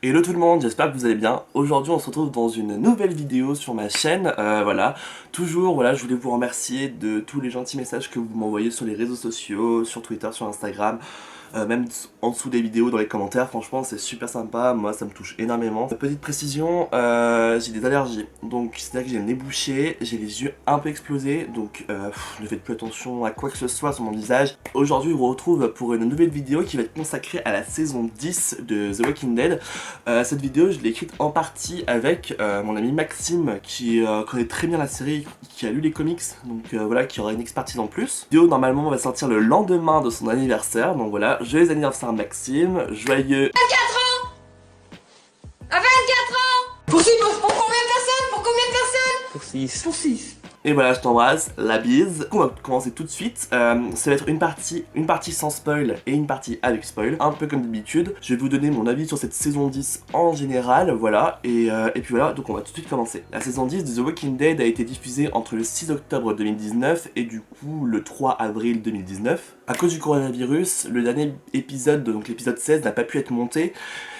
Hello tout le monde, j'espère que vous allez bien. Aujourd'hui on se retrouve dans une nouvelle vidéo sur ma chaîne, voilà. Toujours, voilà, je voulais vous remercier de tous les gentils messages que vous m'envoyez sur les réseaux sociaux, sur Twitter, sur Instagram, même en dessous des vidéos, dans les commentaires, franchement c'est super sympa, moi ça me touche énormément. Petite précision, j'ai des allergies, donc c'est-à-dire que j'ai le nez bouché, j'ai les yeux un peu explosés, donc ne faites plus attention à quoi que ce soit sur mon visage. Aujourd'hui on vous retrouve pour une nouvelle vidéo qui va être consacrée à la saison 10 de The Walking Dead. Cette vidéo je l'ai écrite en partie avec mon ami Maxime qui connaît très bien la série, qui a lu les comics, donc voilà, qui aura une expertise en plus. La vidéo normalement va sortir le lendemain de son anniversaire, donc voilà, joyeux anniversaire Maxime, joyeux... 24 ans. À 24 ans. Pour combien de personnes? Pour combien de personnes? Pour 6. Pour 6. Et voilà, je t'embrasse, la bise. Du coup, on va commencer tout de suite. Ça va être une partie sans spoil et une partie avec spoil, un peu comme d'habitude. Je vais vous donner mon avis sur cette saison 10 en général, voilà. Et puis voilà, donc on va tout de suite commencer. La saison 10 de The Walking Dead a été diffusée entre le 6 octobre 2019 et du coup le 3 avril 2019. À cause du coronavirus, le dernier épisode, donc l'épisode 16, n'a pas pu être monté,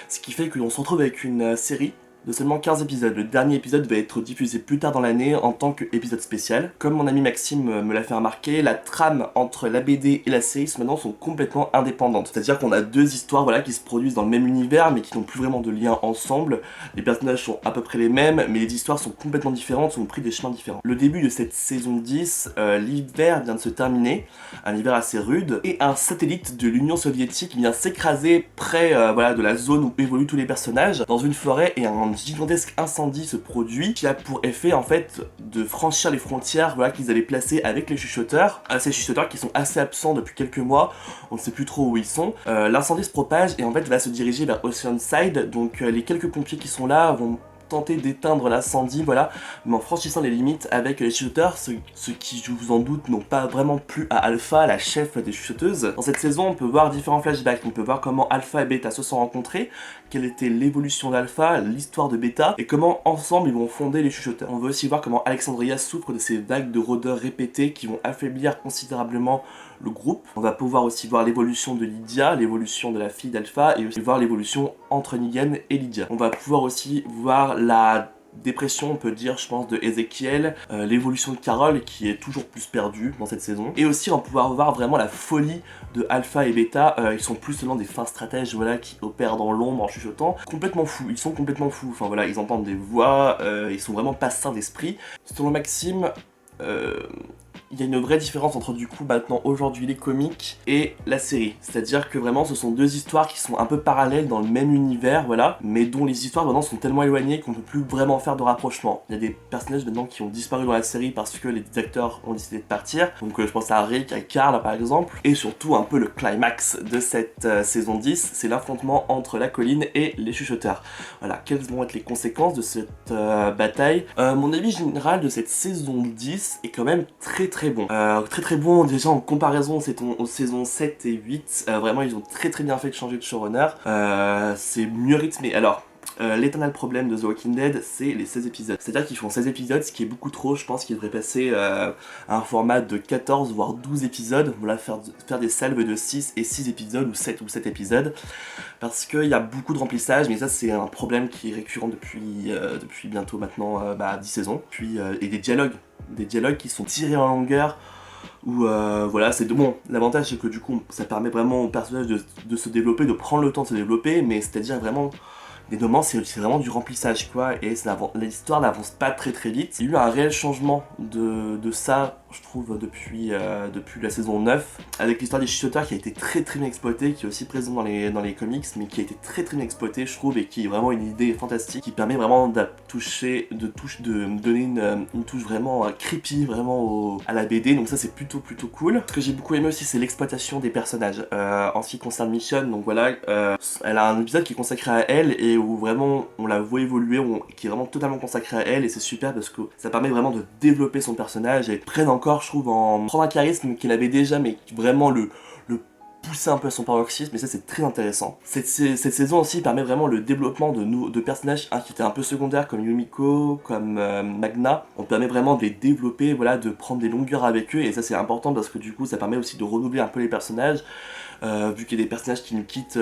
ce qui fait que l'on se retrouve avec une série de seulement 15 épisodes. Le dernier épisode va être diffusé plus tard dans l'année en tant qu'épisode spécial. Comme mon ami Maxime me l'a fait remarquer, la trame entre la BD et la série maintenant sont complètement indépendantes. C'est-à-dire qu'on a deux histoires, voilà, qui se produisent dans le même univers mais qui n'ont plus vraiment de lien ensemble. Les personnages sont à peu près les mêmes mais les histoires sont complètement différentes, ont pris des chemins différents. Le début de cette saison 10, l'hiver vient de se terminer, un hiver assez rude, et un satellite de l'Union soviétique vient s'écraser près voilà, de la zone où évoluent tous les personnages, dans une forêt, et un gigantesque incendie se produit qui a pour effet en fait de franchir les frontières, voilà, qu'ils avaient placées avec les chuchoteurs. Ces chuchoteurs qui sont assez absents depuis quelques mois, on ne sait plus trop où ils sont. L'incendie se propage et en fait va se diriger vers Oceanside, donc les quelques pompiers qui sont là vont tenter d'éteindre l'incendie, voilà, mais en franchissant les limites avec les chuchoteurs, ceux qui, je vous en doute, n'ont pas vraiment plu à Alpha, la chef des chuchoteuses. Dans cette saison, on peut voir différents flashbacks, on peut voir comment Alpha et Beta se sont rencontrés, quelle était l'évolution d'Alpha, l'histoire de Beta, et comment ensemble ils vont fonder les chuchoteurs. On veut aussi voir comment Alexandria souffre de ces vagues de rôdeurs répétés qui vont affaiblir considérablement le groupe. On va pouvoir aussi voir l'évolution de Lydia, l'évolution de la fille d'Alpha, et aussi voir l'évolution entre Negan et Lydia. On va pouvoir aussi voir la dépression, on peut dire, je pense, de Ezekiel, l'évolution de Carol qui est toujours plus perdue dans cette saison, et aussi on va pouvoir voir vraiment la folie de Alpha et Beta. Ils sont plus seulement des fins stratèges, voilà, qui opèrent dans l'ombre en chuchotant, complètement fous, ils sont complètement fous, enfin voilà, ils entendent des voix, ils sont vraiment pas sains d'esprit. Selon Maxime, il y a une vraie différence entre du coup maintenant aujourd'hui les comics et la série. C'est-à-dire que vraiment ce sont deux histoires qui sont un peu parallèles dans le même univers, voilà, mais dont les histoires maintenant sont tellement éloignées qu'on peut plus vraiment faire de rapprochement. Il y a des personnages maintenant qui ont disparu dans la série parce que les acteurs ont décidé de partir. Donc je pense à Rick, à Carl par exemple. Et surtout un peu le climax de cette saison 10, c'est l'affrontement entre la colline et les chuchoteurs. Voilà, quelles vont être les conséquences de cette bataille. Mon avis général de cette saison 10 est quand même très bon. Très bon déjà en comparaison aux saisons 7 et 8. Vraiment ils ont très bien fait de changer de showrunner. C'est mieux rythmé. Alors, l'éternel problème de The Walking Dead, c'est les 16 épisodes. C'est-à-dire qu'ils font 16 épisodes, ce qui est beaucoup trop. Je pense qu'ils devraient passer à un format de 14 voire 12 épisodes. Voilà, faire des salves de 6 et 6 épisodes, ou 7 épisodes. Parce qu'il y a beaucoup de remplissage, mais ça c'est un problème qui est récurrent depuis bientôt maintenant 10 saisons. Puis, et des dialogues qui sont tirés en longueur, où voilà, c'est bon. L'avantage c'est que du coup ça permet vraiment au personnage de se développer, de prendre le temps de se développer, mais c'est-à-dire vraiment des moments c'est vraiment du remplissage quoi, et l'histoire n'avance pas très vite. Il y a eu un réel changement de ça, je trouve, depuis la saison 9, avec l'histoire des chuchoteurs qui a été très bien exploitée, qui est aussi présente dans les comics, mais qui a été très bien exploitée je trouve, et qui est vraiment une idée fantastique, qui permet vraiment de donner une touche vraiment creepy, vraiment à la BD, donc ça c'est plutôt cool. Ce que j'ai beaucoup aimé aussi c'est l'exploitation des personnages, en ce qui concerne Michonne, donc voilà, elle a un épisode qui est consacré à elle, et où vraiment on la voit évoluer, qui est vraiment totalement consacré à elle, et c'est super parce que ça permet vraiment de développer son personnage, et prenne encore je trouve en prendre un charisme qu'elle avait déjà, mais qui vraiment le pousser un peu à son paroxysme, et ça c'est très intéressant. Cette saison aussi permet vraiment le développement de personnages qui étaient un peu secondaires, comme Yumiko, comme Magna. On permet vraiment de les développer, voilà, de prendre des longueurs avec eux, et ça c'est important parce que du coup ça permet aussi de renouveler un peu les personnages. vu qu'il y a des personnages qui nous quittent,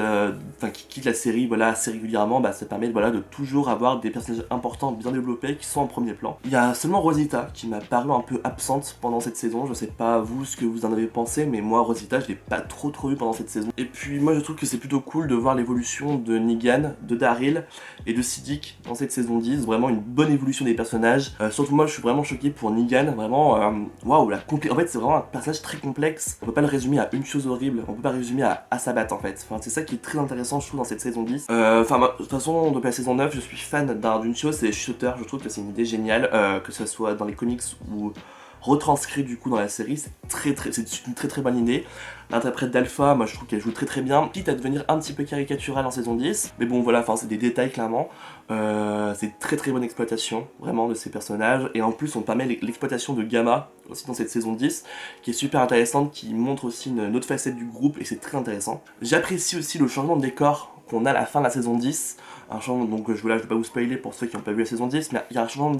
qui quittent la série voilà, assez régulièrement, bah, ça permet voilà, de toujours avoir des personnages importants bien développés qui sont en premier plan. Il y a seulement Rosita qui m'a paru un peu absente pendant cette saison, je sais pas vous ce que vous en avez pensé, mais moi Rosita je l'ai pas trop vu pendant cette saison. Et puis moi je trouve que c'est plutôt cool de voir l'évolution de Negan, de Daryl et de Siddiq dans cette saison 10, vraiment une bonne évolution des personnages. Surtout moi je suis vraiment choqué pour Negan, vraiment waouh, en fait c'est vraiment un personnage très complexe, on peut pas le résumer à une chose horrible, on peut pas résumer à Sabat en fait, enfin c'est ça qui est très intéressant je trouve dans cette saison 10. Enfin de toute façon depuis la saison 9 je suis fan d'une chose, c'est Shooter, je trouve que c'est une idée géniale, que ce soit dans les comics ou retranscrit du coup dans la série, c'est une très bonne idée. L'interprète d'Alpha, moi je trouve qu'elle joue très bien, quitte à devenir un petit peu caricaturale en saison 10, mais bon voilà, enfin c'est des détails clairement. C'est très bonne exploitation vraiment de ces personnages, et en plus on permet l'exploitation de Gamma aussi dans cette saison 10, qui est super intéressante, qui montre aussi une autre facette du groupe, et c'est très intéressant. J'apprécie aussi le changement de décor qu'on a à la fin de la saison 10, un changement, donc je vais pas vous spoiler pour ceux qui n'ont pas vu la saison 10, mais il y a un changement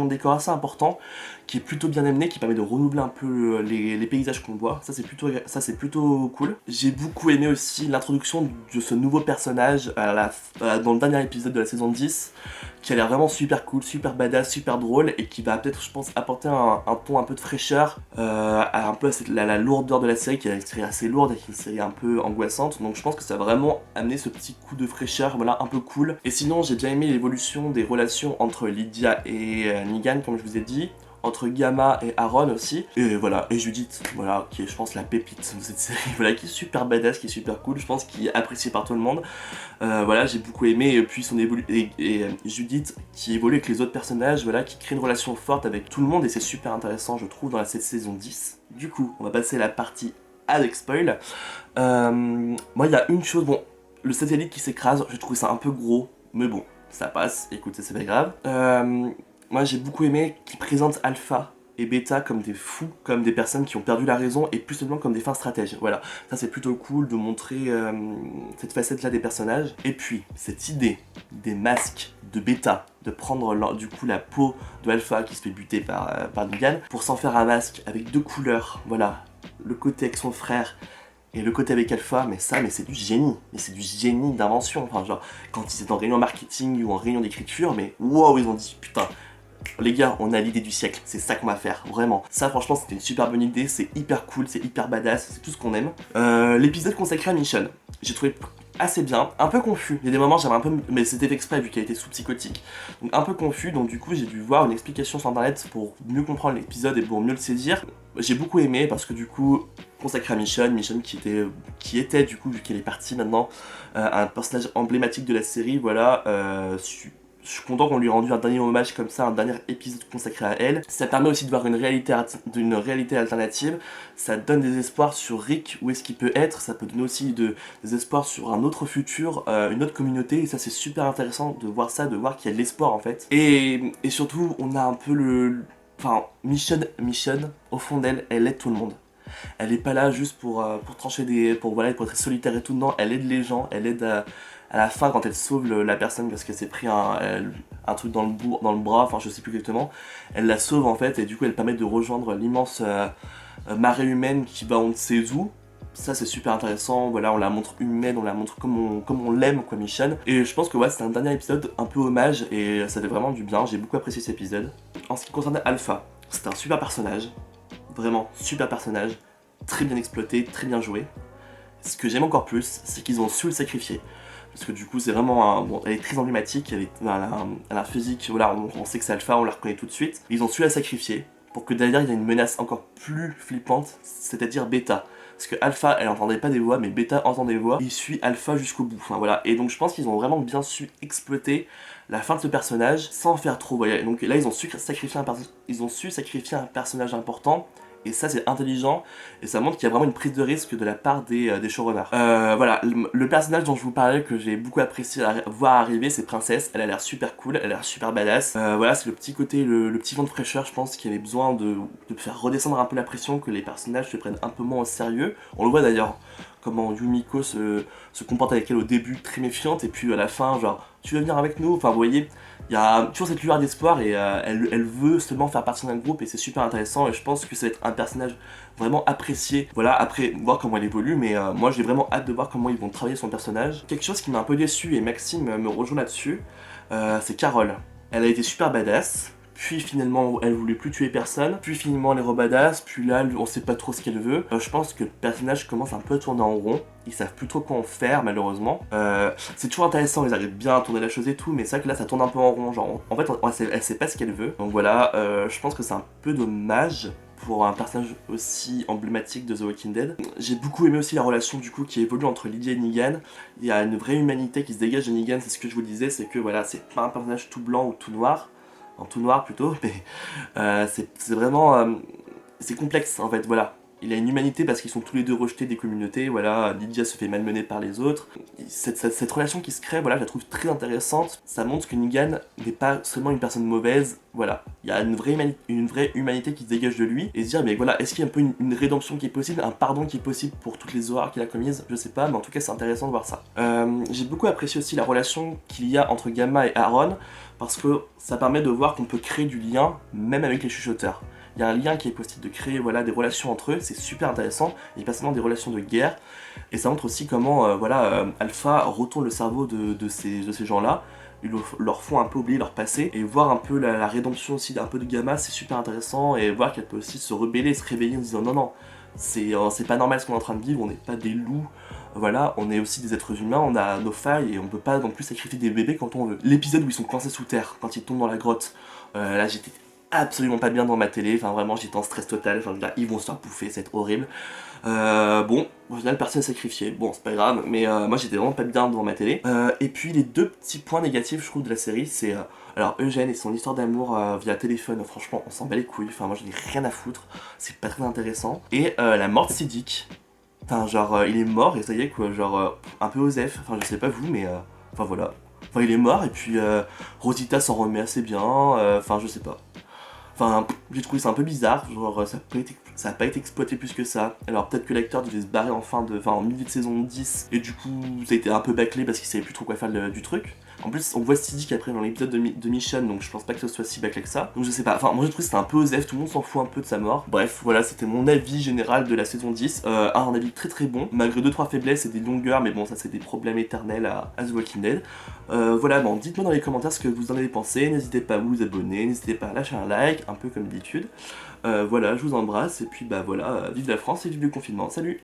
de décor assez important, qui est plutôt bien amené, qui permet de renouveler un peu les paysages qu'on voit, ça c'est plutôt cool. J'ai beaucoup aimé aussi l'introduction de ce nouveau personnage dans le dernier épisode de la saison 10, qui a l'air vraiment super cool, super badass, super drôle, et qui va peut-être je pense apporter un ton un peu de fraîcheur à un peu la lourdeur de la série, qui est une série assez lourde et qui est une série un peu angoissante, donc je pense que ça va vraiment amener ce petit coup de fraîcheur, voilà, un peu cool. Et sinon j'ai bien aimé l'évolution des relations entre Lydia et Negan, comme je vous ai dit, entre Gamma et Aaron aussi, et voilà, et Judith, voilà, qui est je pense la pépite de cette série, voilà, qui est super badass, qui est super cool, je pense, qui est appréciée par tout le monde. Voilà, j'ai beaucoup aimé, et puis Judith qui évolue avec les autres personnages, voilà, qui crée une relation forte avec tout le monde, et c'est super intéressant je trouve dans cette saison 10. Du coup, on va passer à la partie avec spoil. Moi il y a une chose, bon, le satellite qui s'écrase, j'ai trouvé ça un peu gros, mais bon, ça passe, écoutez, c'est pas grave. Moi j'ai beaucoup aimé qu'ils présentent Alpha et Beta comme des fous, comme des personnes qui ont perdu la raison, et plus seulement comme des fins stratèges. Voilà, ça c'est plutôt cool de montrer cette facette là des personnages. Et puis cette idée des masques de Beta, de prendre du coup la peau de Alpha qui se fait buter par Negan, pour s'en faire un masque avec deux couleurs, voilà, le côté avec son frère et le côté avec Alpha, mais c'est du génie, d'invention, enfin genre, quand ils étaient en réunion marketing ou en réunion d'écriture, mais wow, ils ont dit, putain, les gars, on a l'idée du siècle, c'est ça qu'on va faire, vraiment. Ça franchement c'était une super bonne idée, c'est hyper cool, c'est hyper badass, c'est tout ce qu'on aime. L'épisode consacré à Michonne, j'ai trouvé assez bien, un peu confus, il y a des moments j'avais un peu, mais c'était fait exprès vu qu'elle était sous psychotique, donc un peu confus, donc du coup j'ai dû voir une explication sur internet pour mieux comprendre l'épisode et pour mieux le saisir. J'ai beaucoup aimé parce que du coup, consacré à Michonne qui était du coup, vu qu'elle est partie maintenant, un personnage emblématique de la série, voilà, je suis content qu'on lui ait rendu un dernier hommage comme ça, un dernier épisode consacré à elle. Ça permet aussi de voir une réalité alternative, ça donne des espoirs sur Rick, où est-ce qu'il peut être, ça peut donner aussi des espoirs sur un autre futur, une autre communauté, et ça c'est super intéressant de voir ça, de voir qu'il y a de l'espoir en fait. Et surtout, on a un peu Enfin, Michonne, au fond d'elle, elle aide tout le monde. Elle est pas là juste pour trancher pour être solitaire et tout, non, elle aide les gens, elle aide à la fin quand elle sauve la personne parce qu'elle s'est pris un truc dans le bras, enfin je sais plus exactement, elle la sauve en fait, et du coup elle permet de rejoindre l'immense marée humaine qui va on ne sait où. Ça c'est super intéressant, voilà, on la montre humaine, on la montre comme on l'aime quoi, Michonne. Et je pense que ouais, c'est un dernier épisode un peu hommage, et ça fait vraiment du bien, j'ai beaucoup apprécié cet épisode. En ce qui concerne Alpha, c'est un super personnage, vraiment super personnage, très bien exploité, très bien joué. Ce que j'aime encore plus, c'est qu'ils ont su le sacrifier. Parce que du coup c'est vraiment bon, elle est très emblématique, elle a un physique, voilà, on sait que c'est Alpha, on la reconnaît tout de suite. Ils ont su la sacrifier pour que derrière il y ait une menace encore plus flippante, c'est-à-dire Beta. Parce que Alpha, elle entendait pas des voix, mais Beta entend des voix, il suit Alpha jusqu'au bout, enfin voilà. Et donc je pense qu'ils ont vraiment bien su exploiter la fin de ce personnage sans en faire trop, vous voyez. Donc là ils ont su sacrifier un personnage important, et ça c'est intelligent, et ça montre qu'il y a vraiment une prise de risque de la part des showrunners. Voilà, le personnage dont je vous parlais, que j'ai beaucoup apprécié voir arriver, c'est Princesse. Elle a l'air super cool, elle a l'air super badass. Voilà, c'est le petit côté, le petit vent de fraîcheur, je pense, qui avait besoin de faire redescendre un peu la pression, que les personnages se prennent un peu moins au sérieux. On le voit d'ailleurs comment Yumiko se comporte avec elle au début, très méfiante, et puis à la fin, genre, tu veux venir avec nous? Enfin, vous voyez, il y a toujours cette lueur d'espoir, et elle veut seulement faire partie d'un groupe, et c'est super intéressant, et je pense que ça va être un personnage vraiment apprécié. Voilà, après, voir comment elle évolue, mais moi j'ai vraiment hâte de voir comment ils vont travailler son personnage. Quelque chose qui m'a un peu déçu, et Maxime me rejoint là-dessus, c'est Carole. Elle a été super badass, puis finalement elle voulait plus tuer personne, puis finalement elle est rebadass, puis là on sait pas trop ce qu'elle veut. Je pense que le personnage commence un peu à tourner en rond, ils savent plus trop quoi en faire malheureusement. C'est toujours intéressant, ils arrivent bien à tourner la chose et tout, mais c'est vrai que là ça tourne un peu en rond, genre en fait elle sait pas ce qu'elle veut. Donc voilà, je pense que c'est un peu dommage pour un personnage aussi emblématique de The Walking Dead. J'ai beaucoup aimé aussi la relation du coup qui évolue entre Lydia et Negan. Il y a une vraie humanité qui se dégage de Negan, c'est ce que je vous disais, c'est que voilà, c'est pas un personnage tout blanc ou tout noir, en tout noir plutôt, mais c'est vraiment... c'est complexe en fait, voilà. Il a une humanité parce qu'ils sont tous les deux rejetés des communautés, voilà, Lydia se fait malmener par les autres. Cette relation qui se crée, voilà, je la trouve très intéressante. Ça montre que Negan n'est pas seulement une personne mauvaise, voilà. Il y a une vraie humanité qui se dégage de lui, et se dire, mais voilà, est-ce qu'il y a un peu une rédemption qui est possible, un pardon qui est possible pour toutes les horreurs qu'il a commises? Je sais pas, mais en tout cas c'est intéressant de voir ça. J'ai beaucoup apprécié aussi la relation qu'il y a entre Gamma et Aaron, parce que ça permet de voir qu'on peut créer du lien, même avec les chuchoteurs. Il y a un lien qui est possible de créer, voilà, des relations entre eux, c'est super intéressant, et pas seulement des relations de guerre, et ça montre aussi comment voilà, Alpha retourne le cerveau de ces gens-là, ils leur font un peu oublier leur passé, et voir un peu la rédemption aussi d'un peu de Gamma, c'est super intéressant, et voir qu'elle peut aussi se rebeller, se réveiller en disant non non, c'est pas normal ce qu'on est en train de vivre, on n'est pas des loups, voilà, on est aussi des êtres humains, on a nos failles, et on peut pas non plus sacrifier des bébés quand on veut. L'épisode où ils sont coincés sous terre, quand ils tombent dans la grotte, là j'étais absolument pas bien dans ma télé, enfin vraiment j'étais en stress total, enfin là, ils vont se faire bouffer, c'est horrible. Bon, au final personne sacrifié, bon c'est pas grave, mais moi j'étais vraiment pas bien devant ma télé. Et puis les deux petits points négatifs je trouve de la série, c'est alors Eugène et son histoire d'amour via téléphone, franchement on s'en bat les couilles, enfin moi j'en ai rien à foutre, c'est pas très intéressant. Et la mort de Siddiq, enfin genre il est mort et ça y est quoi, genre un peu osef, enfin je sais pas vous mais enfin voilà. Enfin il est mort et puis Rosita s'en remet assez bien, enfin je sais pas. Enfin, j'ai trouvé ça un peu bizarre, genre ça a pas été exploité plus que ça. Alors peut-être que l'acteur devait se barrer en milieu de saison 10, et du coup ça a été un peu bâclé parce qu'il savait plus trop quoi faire du truc. En plus on voit Siddiq après dans l'épisode de Mission, donc je pense pas que ce soit si bâclé que ça. Donc je sais pas, enfin moi j'ai trouvé que c'était un peu osef, tout le monde s'en fout un peu de sa mort. Bref, voilà, c'était mon avis général de la saison 10. Un avis très très bon, malgré 2-3 faiblesses et des longueurs, mais bon ça c'est des problèmes éternels à The Walking Dead. Voilà, bon dites-moi dans les commentaires ce que vous en avez pensé, n'hésitez pas à vous abonner, n'hésitez pas à lâcher un like, un peu comme d'habitude. Voilà, je vous embrasse, et puis bah voilà, vive la France et vive le confinement, salut!